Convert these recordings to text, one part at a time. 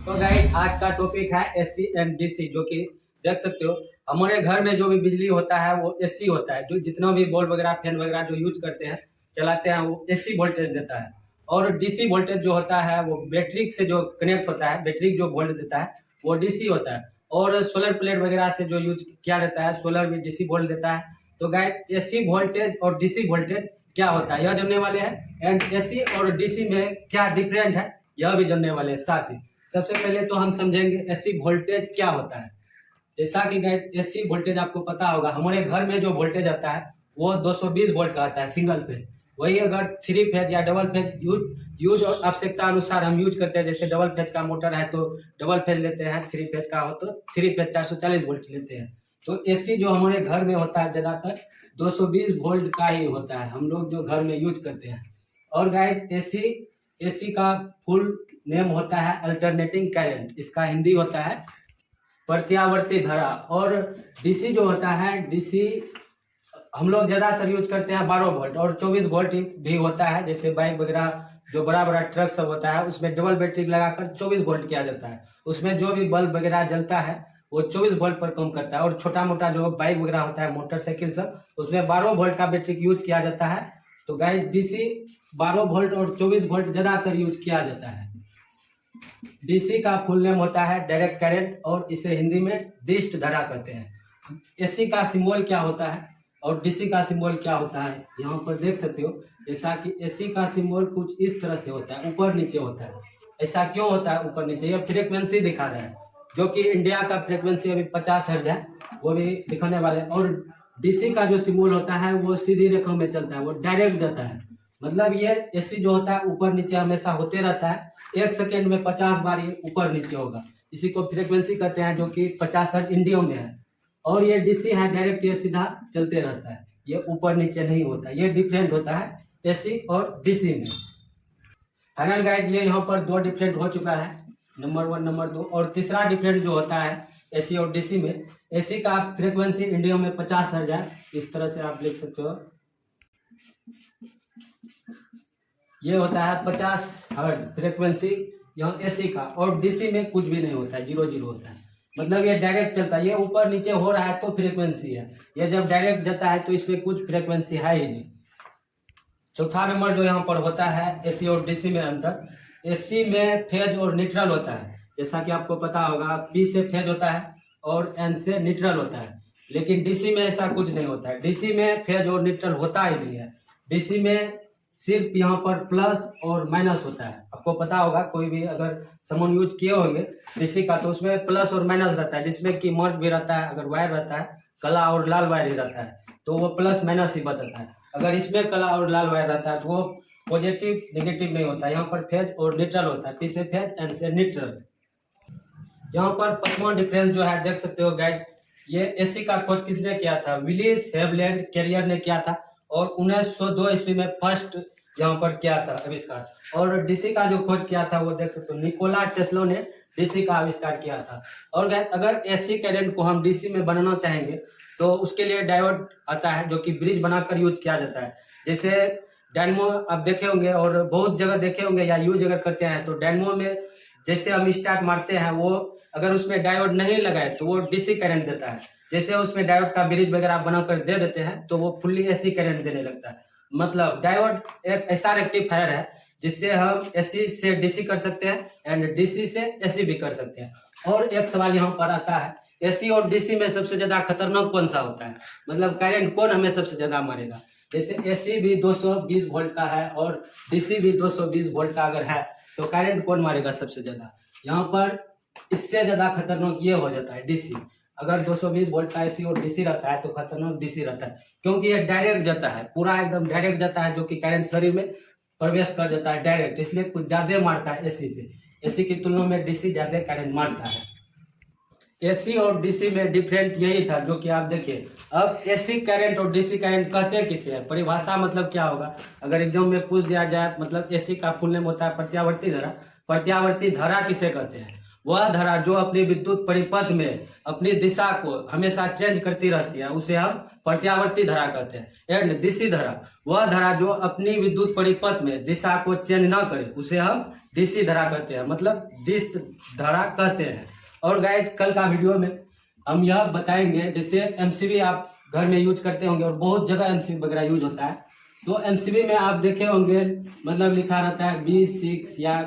तो गाइस आज का टॉपिक है एसी एंड डीसी, जो कि देख सकते हो हमारे घर में जो भी बिजली होता है वो एसी होता है। जो जितना भी बल्ब वगैरह फैन वगैरह जो यूज करते हैं चलाते हैं वो एसी वोल्टेज देता है। और डीसी वोल्टेज जो होता है वो बैटरी से जो कनेक्ट होता है, बैटरी जो वोल्ट देता है वो डीसी होता है। और सोलर प्लेट वगैरह से जो यूज किया जाता है सोलर भी डीसी वोल्ट देता है। तो गाइस एसी वोल्टेज और डीसी वोल्टेज क्या होता है यह जानने वाले हैं, एंड एसी और डीसी में क्या डिफरेंट है यह भी जानने वाले हैं। साथ ही सबसे पहले तो हम समझेंगे एसी वोल्टेज क्या होता है। जैसा कि एसी वोल्टेज आपको पता होगा, हमारे घर में जो वोल्टेज आता है वो 220 वोल्ट का आता है सिंगल फेज। वही अगर थ्री फेज या डबल फेज यूज और आवश्यकता अनुसार हम यूज करते हैं, जैसे डबल फेज का मोटर है तो डबल फेज लेते हैं, थ्री फेज का हो तो थ्री फेज 440 वोल्ट लेते हैं। तो एसी जो हमारे घर में होता है ज़्यादातर 220 वोल्ट का ही होता है, हम लोग जो घर में यूज करते हैं। और गाइस एसी का फुल नेम होता है अल्टरनेटिंग करंट, इसका हिंदी होता है प्रत्यावर्ती धारा। और डीसी जो होता है, डीसी हम लोग ज़्यादातर यूज करते हैं 12 वोल्ट और 24 वोल्ट भी होता है। जैसे बाइक वगैरह जो बड़ा बड़ा ट्रक सब होता है उसमें डबल बैटरी लगाकर 24 वोल्ट किया जाता है। उसमें जो भी बल्ब वगैरह जलता है वो 24 वोल्ट पर काम करता है। और छोटा मोटा जो बाइक वगैरह होता है, मोटरसाइकिल सब, उसमें 12 वोल्ट का बैटरी यूज किया जाता है। तो गाइस डीसी 12 वोल्ट और 24 वोल्ट ज़्यादातर यूज किया जाता है। डीसी का फुल नेम होता है डायरेक्ट करंट और इसे हिंदी में दृष्ट धारा कहते हैं। एसी का सिंबल क्या होता है और डीसी का सिंबल क्या होता है यहाँ पर देख सकते हो। जैसा कि एसी का सिंबल कुछ इस तरह से होता है, ऊपर नीचे होता है। ऐसा क्यों होता है ऊपर नीचे? यह फ्रीक्वेंसी दिखा रहा है, जो कि इंडिया का फ्रीक्वेंसी अभी 50 हर्ट्ज है, वो भी दिखाने वाले। और डीसी का जो सिंबल होता है वो सीधी रेखा में चलता है, वो डायरेक्ट जाता है। मतलब ये एसी जो होता है ऊपर नीचे हमेशा होते रहता है, 1 सेकेंड में 50 बार ये ऊपर नीचे होगा। इसी को फ्रीक्वेंसी कहते हैं, जो कि 50 हर्ट्ज इंडिया में है। और ये डीसी है डायरेक्ट, ये सीधा चलते रहता है, ये ऊपर नीचे नहीं होता। ये डिफरेंट होता है एसी और डीसी में। फाइनल गाइस ये यहाँ पर 2 डिफरेंट हो चुका है, नंबर 1 नंबर 2। और तीसरा डिफरेंट जो होता है एसी और डीसी में, एसी का फ्रीक्वेंसी इंडिया में 50 हर्ट्ज है, इस तरह से आप लिख सकते हो। ये होता है 50 हर्ट्ज फ्रीक्वेंसी यहाँ एसी का। और डीसी में कुछ भी नहीं होता है, 0 होता है। मतलब ये डायरेक्ट चलता है, ये ऊपर नीचे हो रहा है तो फ्रीक्वेंसी है, ये जब डायरेक्ट जाता है तो इसमें कुछ फ्रीक्वेंसी है ही नहीं। चौथा नंबर जो यहाँ पर होता है एसी और डीसी में अंतर, एसी में फेज और न्यूट्रल होता है। जैसा कि आपको पता होगा, पी से फेज होता है और एन से न्यूट्रल होता है। लेकिन डीसी में ऐसा कुछ नहीं होता है, डीसी में फेज और न्यूट्रल होता ही नहीं है। डीसी में सिर्फ यहाँ पर प्लस और माइनस होता है। आपको पता होगा, कोई भी अगर सामान यूज किए होंगे डीसी का तो उसमें प्लस और माइनस रहता है, जिसमें कि मर्क भी रहता है। अगर वायर रहता है काला और लाल वायर ही रहता है तो वो प्लस माइनस ही बताता है। अगर इसमें काला और लाल वायर रहता है तो वो पॉजिटिव नेगेटिव नहीं होता है। यहाँ पर फेज और न्यूट्रल होता है, पी से फेज एन से न्यूट्रल। यहाँ पर 5वां डिफरेंस जो है देख सकते हो गाइड, ये एसी का खोज किसने किया था? विलिस हेवलैंड कैरियर ने किया था और 1902 ईस्वी में फर्स्ट यहाँ पर किया था आविष्कार। और डीसी का जो खोज किया था वो देख सकते हो, निकोला टेस्ला ने डीसी का आविष्कार किया था। और गाइस अगर एसी करंट को हम डीसी में बनाना चाहेंगे तो उसके लिए डायोड आता है, जो कि ब्रिज बनाकर यूज किया जाता है। जैसे डायनमो आप देखे होंगे और बहुत जगह देखे होंगे या यूज अगर करते हैं तो डायनमो में जैसे हम स्टार्ट मारते हैं, वो अगर उसमें डायोड नहीं लगाए तो वो डीसी करंट देता है। जैसे उसमें डायोड का ब्रिज वगैरह बनाकर दे देते हैं तो वो फुल्ली एसी करंट देने लगता है। मतलब डायोड एक ऐसा रेक्टिफायर है जिससे हम एसी से डीसी कर सकते हैं एंड डीसी से एसी भी कर सकते हैं। और एक सवाल यहाँ पर आता है, एसी और डीसी में सबसे ज्यादा खतरनाक कौन सा होता है? मतलब करंट कौन हमें सबसे ज्यादा मारेगा? जैसे एसी भी 220 वोल्ट का है और डीसी भी 220 वोल्ट का अगर है तो करंट कौन मारेगा सबसे ज्यादा? यहाँ पर इससे ज्यादा खतरनाक ये हो जाता है डीसी। अगर 220 वोल्ट का एसी और डीसी रहता है तो खतरनाक डीसी रहता है, क्योंकि ये डायरेक्ट जाता है, पूरा एकदम डायरेक्ट जाता है, जो कि करंट शरीर में प्रवेश कर जाता है डायरेक्ट, इसलिए कुछ ज्यादा मारता है एसी से। एसी की तुलना में डीसी ज्यादा करंट मारता है। एसी और डीसी में डिफरेंट यही था, जो कि आप देखिए। अब एसी करंट और डीसी करंट कहते किसे हैं? परिभाषा मतलब क्या होगा? अगर एग्जाम में पूछ दिया जाए, मतलब एसी का फुल नेम होता है प्रत्यावर्ती धारा। प्रत्यावर्ती धारा किसे कहते हैं? वह धारा जो अपनी विद्युत परिपथ में अपनी दिशा को हमेशा चेंज करती रहती है, उसे हम प्रत्यावर्ती धारा कहते हैं। एंड डीसी धारा वह धारा जो अपनी विद्युत परिपथ में दिशा को चेंज ना करे, उसे हम डीसी धरा कहते हैं, मतलब डिश धरा कहते हैं। और गाइज कल का वीडियो में हम यह बताएंगे, जैसे एमसीबी आप घर में यूज करते होंगे और बहुत जगह एमसीबी वगैरह यूज होता है, तो एमसीबी में आप देखे होंगे मतलब लिखा रहता है B6 या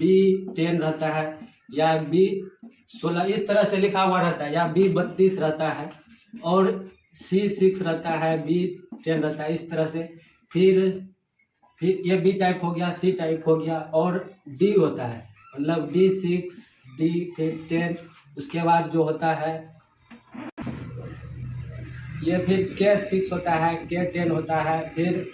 B10 रहता है या B16 इस तरह से लिखा हुआ रहता है, या B32 रहता है और C6 रहता है, B10 रहता है, इस तरह से। फिर ये B टाइप हो गया, C टाइप हो गया और D होता है, मतलब D6 D फिर 10, उसके बाद जो होता है ये फिर K6 होता है, K10 होता है, फिर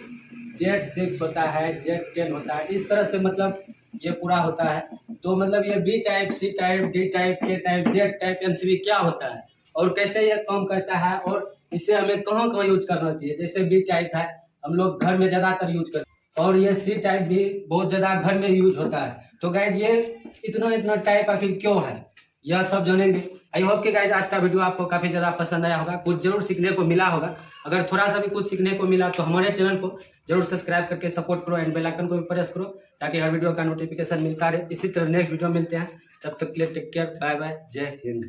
Z6 होता है, Z10 होता है, इस तरह से मतलब ये पूरा होता है। तो मतलब ये B type, C type, D type, K type, Z type MCB क्या होता है और कैसे ये काम करता है और इसे हमें कहाँ कहाँ यूज करना चाहिए। जैसे B टाइप है हम लोग घर में ज़्यादातर यूज करते हैं और ये C टाइप भी बहुत ज़्यादा घर में यूज होता है। तो गाइज ये इतना टाइप आखिर क्यों है, यह सब जानेंगे। आई होप कि गाइज आज का वीडियो आपको काफ़ी ज़्यादा पसंद आया होगा, कुछ जरूर सीखने को मिला होगा। अगर थोड़ा सा भी कुछ सीखने को मिला तो हमारे चैनल को जरूर सब्सक्राइब करके सपोर्ट करो एंड बेल आइकन को भी प्रेस करो, ताकि हर वीडियो का नोटिफिकेशन मिलता रहे। इसी तरह नेक्स्ट वीडियो मिलते हैं, तब तक के लिए टेक केयर, बाय बाय, जय हिंद।